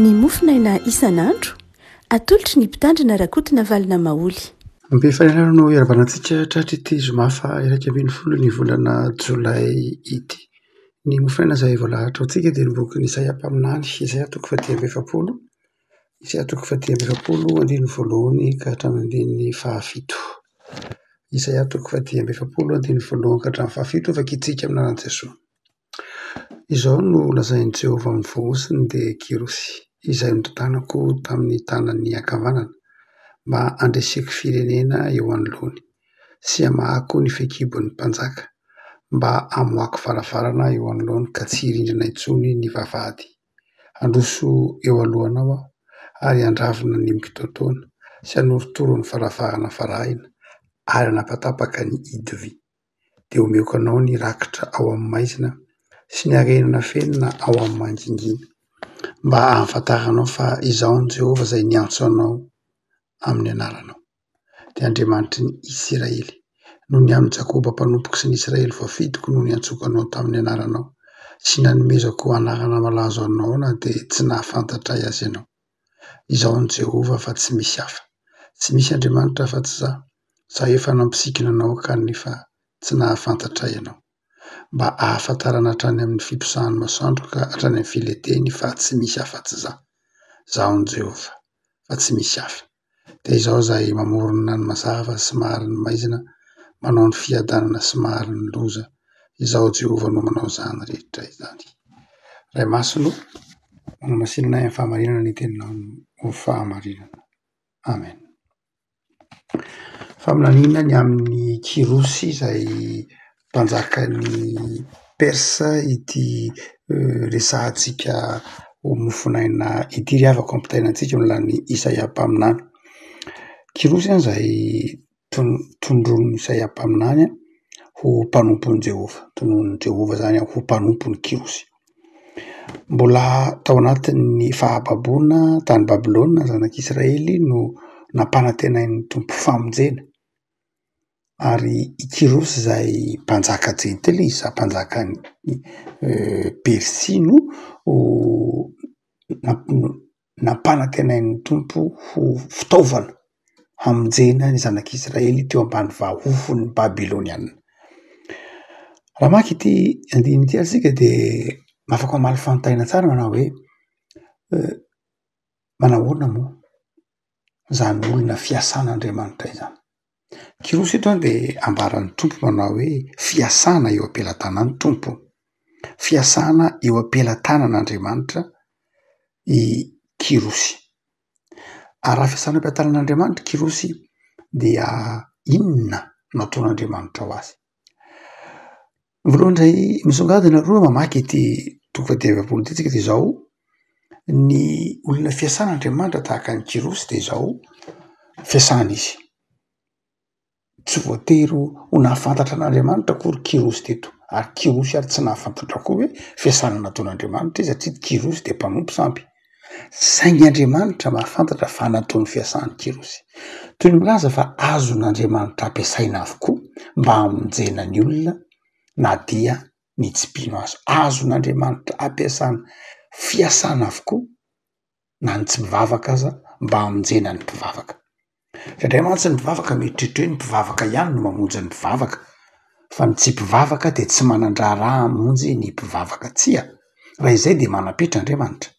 Ny mofinaina isan'andro atolotry ny mpitandrina rakotina valina maoly. Ampifanarano iaravanantsika tratry ity zomafa 1 ny volana Jolay ity. Ny mofinaina izay voalahatra ho antsika dia ny bokin'i Isaia mpaminany, Isaia 120, Isaia 120, andiny voalohany ka hatramin'ny andiny fahafito. Isaia 120, andiny voalohany ka hatramin'ny fahafito, vakitsika amin'ny anaran'i Jesosy. Izao no lazain'i Jehovah amin'ny voahosiny dia Kirosy, izay notantanako tamin'ny tanany ankavanana, mba andreseko firenena eo anoloany, sy hamahako ny fekibon'ny mpanjaka, mba hamoako varavarana eo anoloany ka tsy hirindrina intsony ny vavahady. Handroso eo alohanao aho, ary handravona ny mikitoatoana, sy hanorotoro ny varavarana farahina, ary hanapatapaka ny hidi-vy. Dia omeko anao ny rakitra ao amin'ny maizina, sy ny arenana fenina ao amin'ny mangingina, mba hahafantaranao fa izaho ny Jehovah izay niantso anao amin'ny anaranao. Dia Andriamanitry ny Israely, no ny amin'ny Jakoba mpanompoky sy ny Israely voafidiko no niantsoko anao tamin'ny anaranao, sy nanomezako anarana malazo anao na dia tsy nahafantatra azy ianao. Izaho ny Jehovah fa tsy misy hafa, tsy misy Andriamanitra fa tsy izaho. Izaho efa nampisikina anao kanefa tsy nahafantatra ianao, mba ahafantarana hatrany amin'ny fiposahan'ny masoandro ka hatrany amin'ny fileteny fa tsy misy hafa tsy izaho. Izaho ny Jehovah fa tsy misy hafa. Dia izaho izay mamorona ny mazava sy mahary ny maizina, manao ny fiadanana sy mahary ny loza. Izaho Jehovah no manao izany rehetra izany. Ray Masino, manomasinana amin'ny fahamarinana ny teninao ho fahamarinana. Amen. Faminaniana ny amin'ny Kirosy izay mpanjakan'ny Persa ity resahantsika ho mofinaina ity ry havako ampitainantsika no lalan'ny Isaia mpaminany. Kirosy izay tondron'ny Isaia mpaminany ho mpanompon'i Jehovah, tondron'i Jehovah izany ho mpanompon'i Kirosy. Mbola tao anatin'ny fahababoana tany Babilôna zanak'Israely no nampanantenain'ny tompo famonjena, ary i Kirosy izay mpanjaka jentily, izy mpanjakan'ny Persia no nampanantenain'ny tompo ho fitaovana hamonjena ny zanak'Israely teo ambany vahofon'ny Babilôniana. Raha maka ity andiny ity isika dia afaka mamaly fanontaniana tsara manao hoe manahoana moa izany olona fiasan'Andriamanitra izany? Kirosy eto dia ambaran'ny tompo manao hoe fiasana eo am-pelantanan'ny tompo, fiasana eo am-pelantanan'Andriamanitra i Kirosy. Ary raha fiasana eo am-pelantanan'Andriamanitra Kirosy dia inona no ataon'Andriamanitra ho azy? Voalohany indray misongadina roa mamaky ity 120 ity tsika dia izao: ny olona fiasan'Andriamanitra tahaka ny Kirosy dia izao fiasana izy. Tsy voatery ho nahafantatra an'Andriamanitra akory Kirosy teto, ary Kirosy ary tsy nahafantatra koa hoe fiasana nataon'Andriamanitra izy satria Kirosy dia mpanompo sampy. Saingy Andriamanitra mahafantatra fa nataony fiasany Kirosy. Toy ny milaza fa azon'Andriamanitra ampiasaina avokoa mba hamonjena ny olona na dia ny tsy mpino azy. Azon'Andriamanitra ampiasana fiasana avokoa na ny tsy mivavaka aza mba hamonjena ny mpivavaka. Indray mantsy ny mpivavaka mieritreritra hoe ny mpivavaka ihany no mamonjy ny mpivavaka, fa ny tsy mpivavaka dia tsy manan-draharaha hamonjy ny mpivavaka. Tsia, raha izay dia manam-petra Andriamanitra,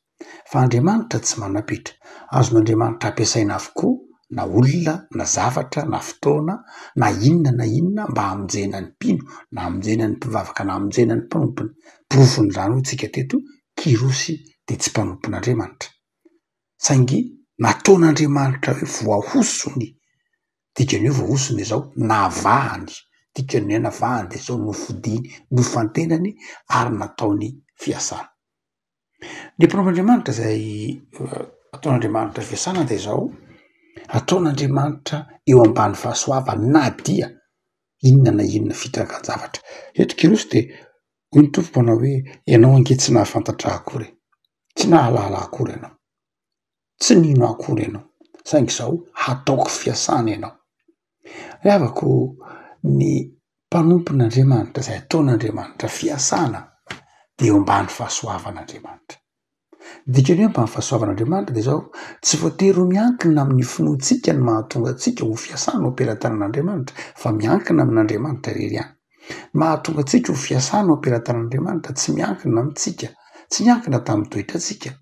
fa Andriamanitra tsy manam-petra. Azon'Andriamanitra ampiasaina avokoa na olona, na zavatra, na fotoana, na inona mba hamonjena ny mpino, na hamonjena ny mpivavaka, na hamonjena ny mpanompony. Porofon'izany hoy tsika teto Kirosy dia tsy mpanompon'Andriamanitra, saingy nataon'Andriamanitra hoe voahosony. Dikany hoe voahosony izao navahany, dikany hoe navahany dia izao nofidiny, nofantenany ary nataony fiasana. Ny mpanompon'Andriamanitra izay ataon'Andriamanitra fiasana dia izao ataon'Andriamanitra eo ambany fahasoavana na dia inona na inona fitrangan-javatra. Eto Kirosy dia hoy ny tompo manao hoe ianao ange tsy nahafantatra akory, tsy nahalala akory ianao, tsy nino akory ianao, saingy izao hataoko fiasana ianao. Havako ny mpanompon'Andriamanitra izay ataon'Andriamanitra fiasana dia eo ambany fahasoavan'Andriamanitra. dikany hoe mba nifahasoavan'Andriamanitra dia zao tsy voatery ho miankina amin'ny finoantsika ny mahatonga antsika ho fiasana operan-tanan'Andriamanitra fa miankina amin'Andriamanitra irery ihany. Mahatonga antsika ho fiasana operan-tanan'Andriamanitra tsy miankina amintsika, tsy miankina tamin'ny toetrantsika.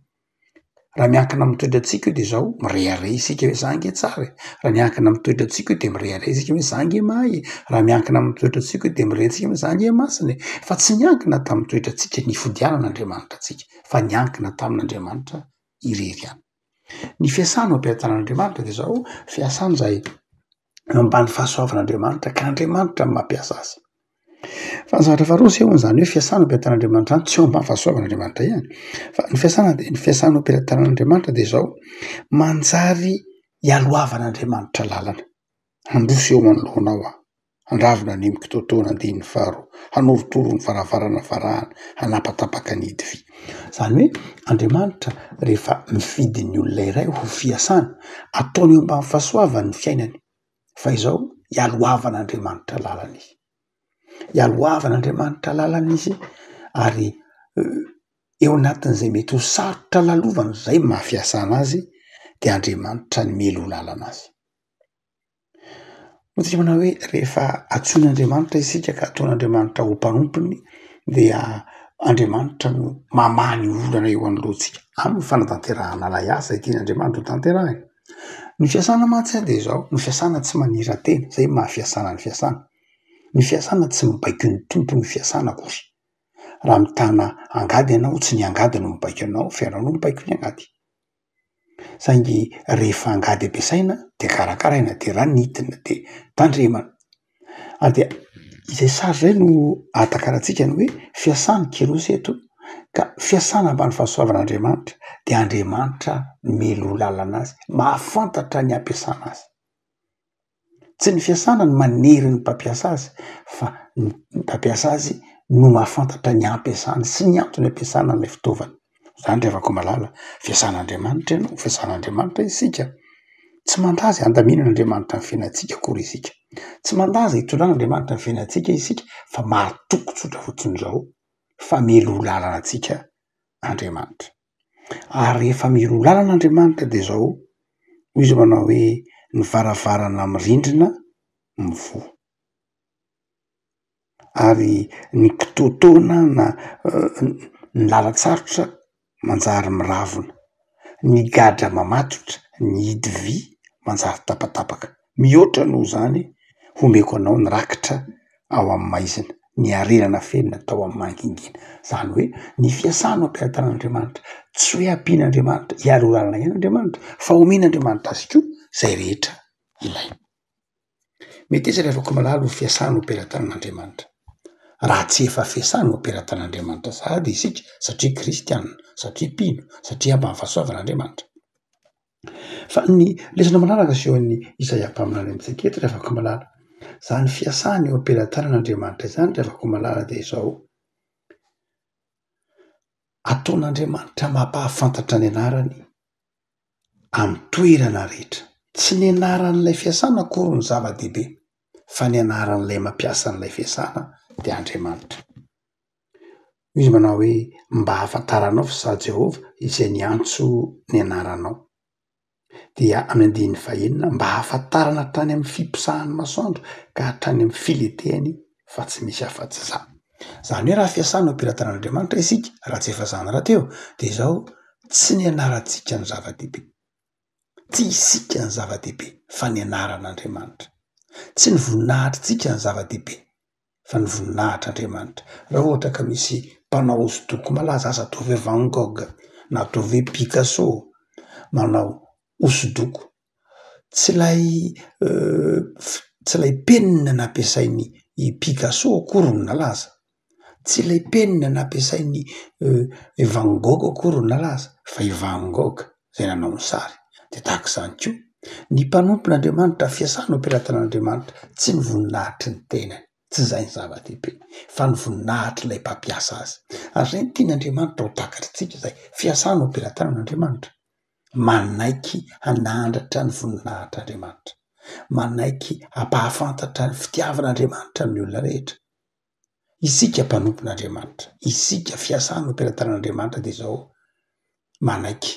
Raha miankina amin'ny toetrantsika io dia zao mirehareha isika hoe za nge tsara. Raha miankina amin'ny toetrantsika io dia mirehareha isika hoe za nge mahay. Raha miankina amin'ny toetrantsika io dia mirehatsika hoe za nge masina. Fa tsy niankina tamin'ny toetrantsika ny fodianan'Andriamanitra antsika, fa niankina tamin'Andriamanitra irery ihany. Ny fiasana operan-tanan'Andriamanitra dia zao fiasana izay ambany fahasoavan'Andriamanitra ka Andriamanitra ny mampiasa azy. Fa ny zavatra faharoa sehoany zany hoe fiasana operan-tanan'Andriamanitra zany tsy eo ambany fahasoavan'Andriamanitra ihany. Fa ny fiasana operan-tanan'Andriamanitra dia zao manjary hialoavan'Andriamanitra lalana. Handroso eo manoloanao aho, handravona ny emokitotoana andininy faharoa, hanorotoro ny varavarana varahana, hanapatapaka ny hidi-vy. Zany hoe Andriamanitra rehefa mifidy ny olona iray ho fiasana, ataony eo ambany fahasoavany ny fiainany. Fa izao hialoavan'Andriamanitra lalana izy. Hialoavan'Andriamanitra lalana izy ary eo anatin'izay mety ho sarotra lalovana zay mahafiasana azy dia Andriamanitra ny melo lalana azy. Moa manao hoe rehefa antsoin'Andriamanitra isika ka ataon'Andriamanitra ho mpanompony dia Andriamanitra no mamaha ny olana eo anoloantsika. Amin'ny fanatanterahana alay-asa tian'Andriamanitra ho tanterahina. Ny fiasana mantsy dia zao, ny fiasana tsy manira-tena, zay mahafiasana ny fiasana. Ny fiasana tsy mibaiko ny tompo ny fiasana kosa. Raha mitana angady ianao tsy ny angady no mibaiko anao fa ianao no mibaiko ny angady. Saingy rehefa angady ampiasaina dia karakaraina, dia ranitina, dia tandremana. Dia izay sary izay no ahatakarantsika ny hoe fiasana Kirosy eto ka fiasana ambany fahasoavan'Andriamanitra dia Andriamanitra melo lalana azy, mahafantatra ny ampiasana azy. Tsy ny fiasana ny manery ny mpampiasa azy fa ny mpampiasa azy no mahafantatra ny ampiasana sy ny antony ampiasana an'ilay fitaovana. Zany revako malala fiasan'Andriamanitra ianao, fiasan'Andriamanitra isika. Tsy mandaza handaminan'Andriamanitra ny fiainantsika akory isika. Tsy mandaza hitondran'Andriamanitra ny fiainantsika isika fa mahatoko tsotra fotsiny izao fa melo lalana antsika Andriamanitra. Ary rehefa melo lalana Andriamanitra dia zao hoy izy manao hoe ny varavarana mirindrina mivoha. Ary ny kitotoana na ny lalan-tsarotra manjary miravona, ny gadra mamatotra, ny hidi-vy manjary tapatapaka. Mihoatra noho izany homeko anao ny rakitra ao amin'ny maizina, ny arenana fenina atao amin'ny mangingina. Zany hoe ny fiasana operan-tanan'Andriamanitra tsy hoe ampian'Andriamanitra hiaro lalana ihany Andriamanitra fa omen'Andriamanitra azy koa izay rehetra ilaina. Mety izy revako malala ho fiasana operan-tanan'Andriamanitra. Raha tsy efa fiasana operan-tanan'Andriamanitra sahady isika satria kristianina, satria mpino, satria ambany fahasoavan'Andriamanitra. Fa ny lesona manaraka sehoan'ny Isaia mpaminany amintsika eto revako malala. Zany fiasana eo operan-tanan'Andriamanitra izany revako malala dia izao. Ataon'Andriamanitra mampahafantatra ny anarany amin'ny toerana rehetra. Tsy ny anaran'ilay fiasana akory ny zava-dehibe fa ny anaran'ilay mampiasa an'ilay fiasana dia Andriamanitra. Izy manao hoe mba hafantaranao fa za Jehova izay niantso ny anaranao. Dia amin'ny andininy fahaenina mba hafantarana tany amin'ny fimposahan'ny masoandro ka hatrany amin'ny filetehany fa tsy misy afa-tsy za. Zany hoe raha fiasana operan-tanan'Andriamanitra isika, raha tsy efa zany rahateo, dia izao tsy ny anarantsika ny zava-dehibe. Tsy isika ny zava-dehibe fa ny anaran'Andriamanitra. Tsy ny voninahitrintsika ny zava-dehibe fa ny voninahitr'Andriamanitra. Raha ohatra ka misy mpanao hosodoko malaza asa ataovy hoe Van Gogh na ataovy hoe Picasso manao hosodoko, tsy ilay penina nampiasainy i Picasso akory no nalaza, tsy ilay penina nampiasainy Van Gogh akory no nalaza fa i Van Gogh izay nanao ny sary. Dia tahaka izany koa ny mpanompon'Andriamanitra fiasana operan-tanan'Andriamanitra tsy ny voninahitry ny tenany, tsy izay ny zava-dehibe fa ny voninahitry ilay mpampiasa azy. Ary izay no tian'Andriamanitra ho takatritsika izay fiasana operan-tanan'Andriamanitra. Manaiky hanandratra ny voninahitr'Andriamanitra, manaiky hampahafantatra ny fitiavan'Andriamanitra amin'ny olona rehetra. Isika mpanompon'Andriamanitra, isika fiasana operan-tanan'Andriamanitra dia izao manaiky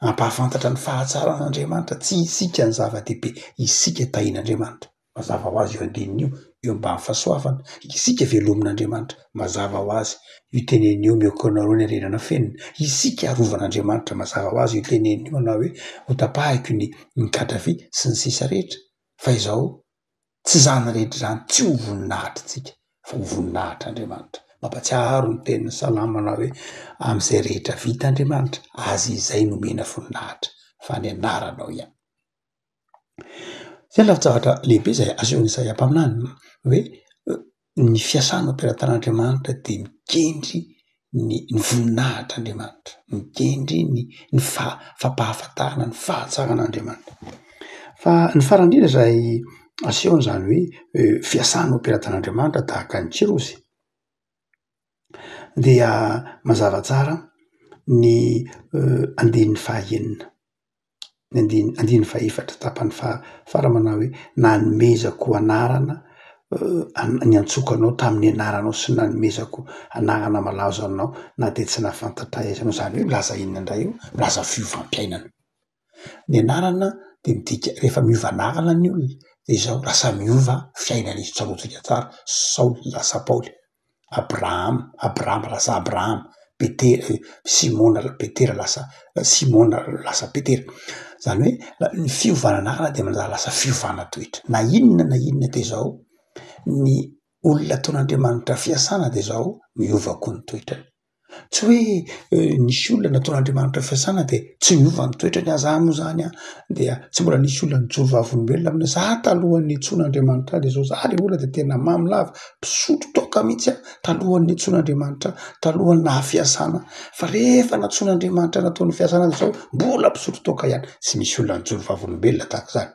ampahafantatra ny fahatsaran'Andriamanitra tsy isika ny zava-dehibe isika tahin'Andriamanitra mazava ho azy io andininy io mba ny fahasoavana isika velomin'Andriamanitra mazava ho azy io teneny io miokonareo ny arenana fenina isika arovan'Andriamanitra mazava ho azy io teneny io na hoe hotapahiko ny kadavy sy ny sisa rehetra fa izao tsy zany rehetra zany tsy ho voninahitra tsika fa ho voninahitr'Andriamanitra mampatsiaro ny tenin'ny salamana hoe am'izay rehetra vit'Andriamanitra azy izay nomena voninahitra fa ny anaranao ihany zay lafy-javatra lehibe zay asehon'Isaia ampaminany hoe ny fiasan'ny operan-tanan'Andriamanitra de mikendry ny voninahitr'Andriamanitra mikendry ny fampahafatahana ny fahatsaranaandriamanitra fa ny farany indrindra zay asehony zany hoe fiasan'ny operan-tanan'Andriamanitra tahaka ny Jirosy dia mazava tsara ny andininy fahaenina andininy fahaefatra tapany faramanao hoe nanomezako anarana ny antsokanao tamin'ny anaranao sy nanomezako anarana malaza anao na de tsy nahafantatra aizanao zany hoe milaza inona indray io milaza fiovam-piainana ny anarana de midika rehefa miova anarana ny olona de zao lasa miova fiainana izy tsarotsika tsara Saoly lasa Paoly Abrahama lasa Abrahama Simona Petera lasa Simona lasa Petera zany hoe ny fiovana anarana de manjary lasa fiovana toetra na inona de zao ny olona ataon'Andriamanitra fiasana de zao miovako ny toetrany tsy hoe nisy olona nataon'Andriamanitra fiasana de tsy miova ny toetrany aza moa zany dia tsy mbola nisy olona nijoro vavolombelona amina za talohan'ny itson'Andriamanitra de zao za le olona de tena mamilava pisotro toka mihitsy talohan'ny itson'Andriamanitra talohan'ny nahafiasana fa rehefa natson'Andriamanitra nataon'ny fiasana de zao mbola pisotro toka ihany tsy misy olona nijoro vavolombelona tahaka zany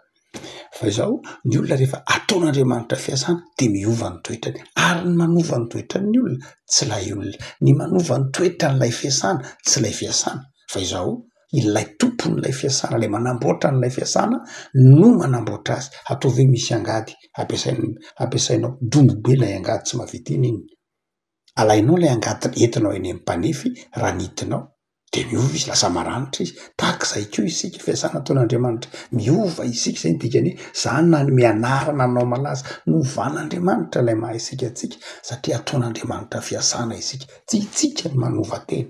fa izao ny olona rehefa ataon'Andriamanitra fiasana de miova ny toetrany ary ny manova ny toetran'ny olona tsy lay olona ny manova ny toetran'ilay fiasana tsy lay fiasana fa izao ilay tompon'ilay fiasana lay manamboatra n'ilay fiasana no manamboatra azy ataovy hoe misy angady ampiasainao dombobe lay angady tsy mavitiny iny alainao lay angady entinao eny amin'ny mpanefy raha nitinao de miova izy lasa maranitra izy takizay keo isika fiasana ataon'Andriamanitra miova isika zay dikany zany na ny anarana anao malaza novan'Andriamanitra lay maha isika atsika satria ataon'Andriamanitra fiasana isika tsy itsika ny manova tena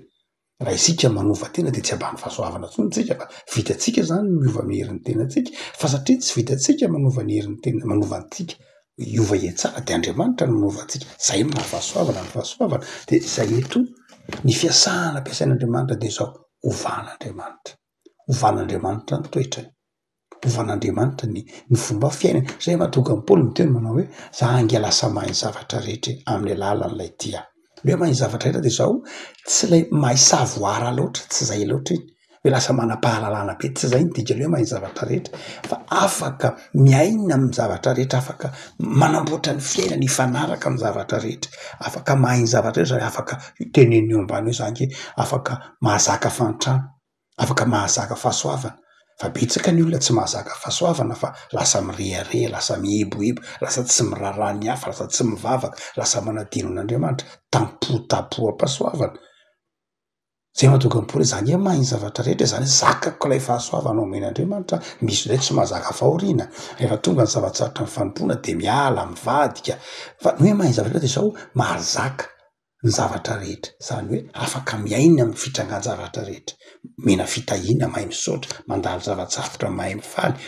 raha isika manova tena de tsy ambany fahasoavana tsony tsika fa vitatsika zany miova miherin'ny tenatsika fa satria tsy vitatsika manova ny herin'ny tena manova antsika iova etsara de Andriamanitra no manova antsika zay ny mahafahasoavana ny fahasoavana de zay eto ny fiasana ampiasain'Andriamanitra de zao ovan'Andriamanitra ny toetrany ovan'Andriamanitra ny fomba fiainana zay mahatonga ny Paoly miteny manao hoe za ange lasa mahay zavatra rehetra amin'ny alalan'ilay dia hoe mahay zavatra rehetra de zao tsy lay mahay savoara loatra tsy zay loatra iny hoe lasa manam-pahalalana be tsy zay ny dikany hoe mahay zavatra rehetra fa afaka miaina amin'ny zavatra rehetra afaka manamboatra ny fiainana ifanaraka amin'ny zavatra rehetra afaka mahay ny zavatra rehetra zany afaka teneny eo ambany hoe zany afaka mahazaka fantrana afaka mahazaka fahasoavana fa betsaka ny olona tsy mahazaka fahasoavana fa lasa mirehareha lasa mihebohebo lasa tsy miraharaha ny hafa lasa tsy mivavaka lasa manadino an'Andriamanitra tampotapoam-pahasoavana zay mahatonga ny Paoly zany mahay ny zavatra rehetra zany zakako lay fahasoavana omen'Andriamanitra misy zay tsy mahazaka fahoriana rehefa tonga ny zavatsarotra ny fanompoana de miala mivadika fa ny hoe mahay ny zavatra rehetra de zao mahazaka ny zavatra rehetra zany hoe afaka miaina amin'ny fitrangan-javatra rehetra mena fitahiana mahay misaotra mandalo zavatsarotra mahay mifaly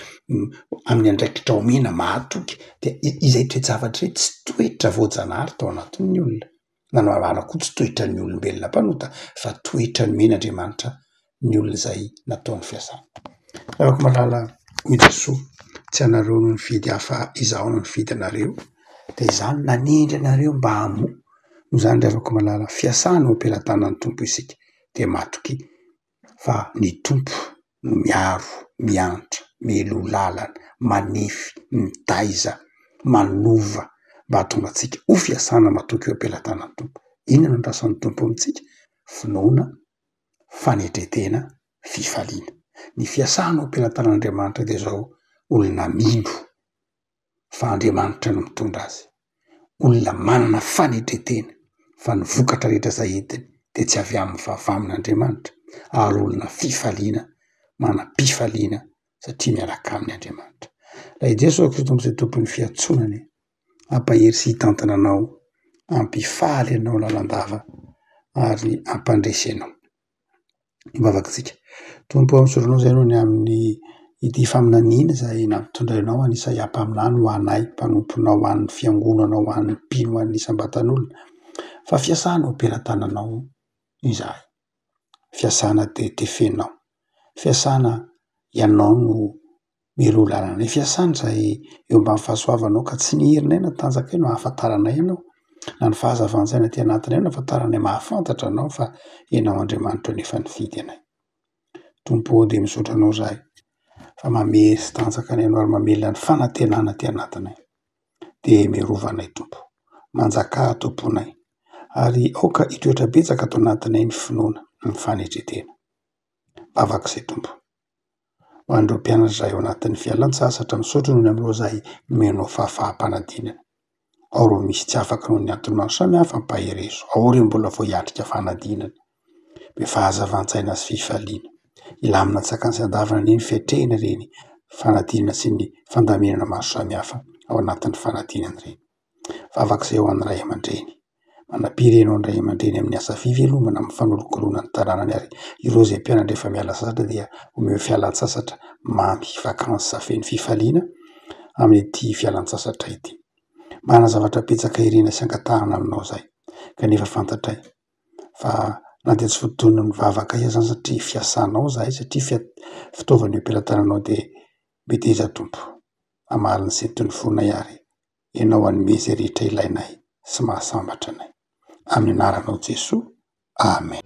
amin'ny andraikitra omena mahatoky de izay toe-javatra hoe tsy toetra voajanahary tao anatin'ny olona na noalana koa tsy toetra ny olombelona mpanota fa toetra ny men'Andriamanitra ny olona zay nataony fiasana afaka malala hoy Jesosy tsy anareo no nividy hafa izaho no nividy anareo de izany nanendry anareo mba hamo no zany de afaka malala fiasana operan-tanan'ny tompo isika de matoky fa ny tompo no miaro miantra melo lalana manefy mitaiza manova mba hatonga atsika ho fiasana matoky operan-tanan'ny tompo inona no rasan'ny tompo amintsika finoana fanetretena fifaliana ny fiasana operan-tanan'Andriamanitra de zao olona mino fa Andriamanitra no mitondra azy olona manana fanetretena fa ny vokatra rehetra zay entiny de tsy avy amin'ny vava amin'Andriamanitra ary olona fifaliana manam-pifaliana satria miaraka amin'ny Andriamanitra. La i Jesosy Kristy amizay tompon'ny fiatsonany ampahery sy hitantana anao, ampifaly anao lalandava ary ampandresy anao. Mivavaka tsika. Tompo am'soranao zay aloha ny amin'ny ity faminaniana zay nampitondray anao any Isaia-paminany ho anay, mpanomponao ho an'ny fiangonanao, ho an'ny mpino, ho an'ny isam-batan'olona. Fa fiasana ho am-pelantananao izahay. Fiasana de tefenao. Fiasana ianao no miroa lalana. Fiasana zay eo ambany fahasoavanao ka tsy nihirinay natanjaky no ahafantaranay anao. Na ny fahazavan-tsaina ty anatinay no ahafantaranay mahafantatra anao fa ianao Andriamanitra nefa nifidy anay. Tompo de misaotra anao zahay fa mamery sy tanjaka anay anao ary mamelona ny fanantenana ty anatinay. De miarova anay Tompo. Manjakà tomponay. Ary aoka hitoetra betsaka ato anatinay ny finoana, ny fanetretena. Vavaka izay Tompo. Ho an'ireo mpianatra zay ao anatin'ny fialan-tsasatra misaotra noho ny amin'ireo zay nomenao fahafahampanadinana. Ao reo misy tsy afaka noho ny antony maro samihafa mipaherezo. Ao reo mbola vao hiatrika fanadinana. Be fahazavan-tsaina sy fifaliana. Ilamina tsaka ny andavana ny fetrena reny fanadinana sy ny fandaminana maro samihafa ao anatin'ny fanadinana reny. Vavakizay ho an'ny ray aman-dreny. Manam-pirenao ny ray aman-dreny amin'ny asa fivelomana amin'ny fanolokoloana ny taranany ary ireo zay mpianatra efa miala sasatra dia omeo fialan-tsasatra mamy, vakansy sa feno fifaliana amin'ity fialan-tsasatra ity. Mana zavatra betsaka irena sy angatahana aminao zay. Kanefa fantatray fa na dia tsy fotoana mivavaka iha zany satria fiasanao zahay satria fitaovana eo am-pelantananao de beteza Tompo. Amaliny sy ny fonay ary ianao hanome zay rehetra ilainay sy mahasambatra anay. Amin'ny anaranao Jesoa. Amen.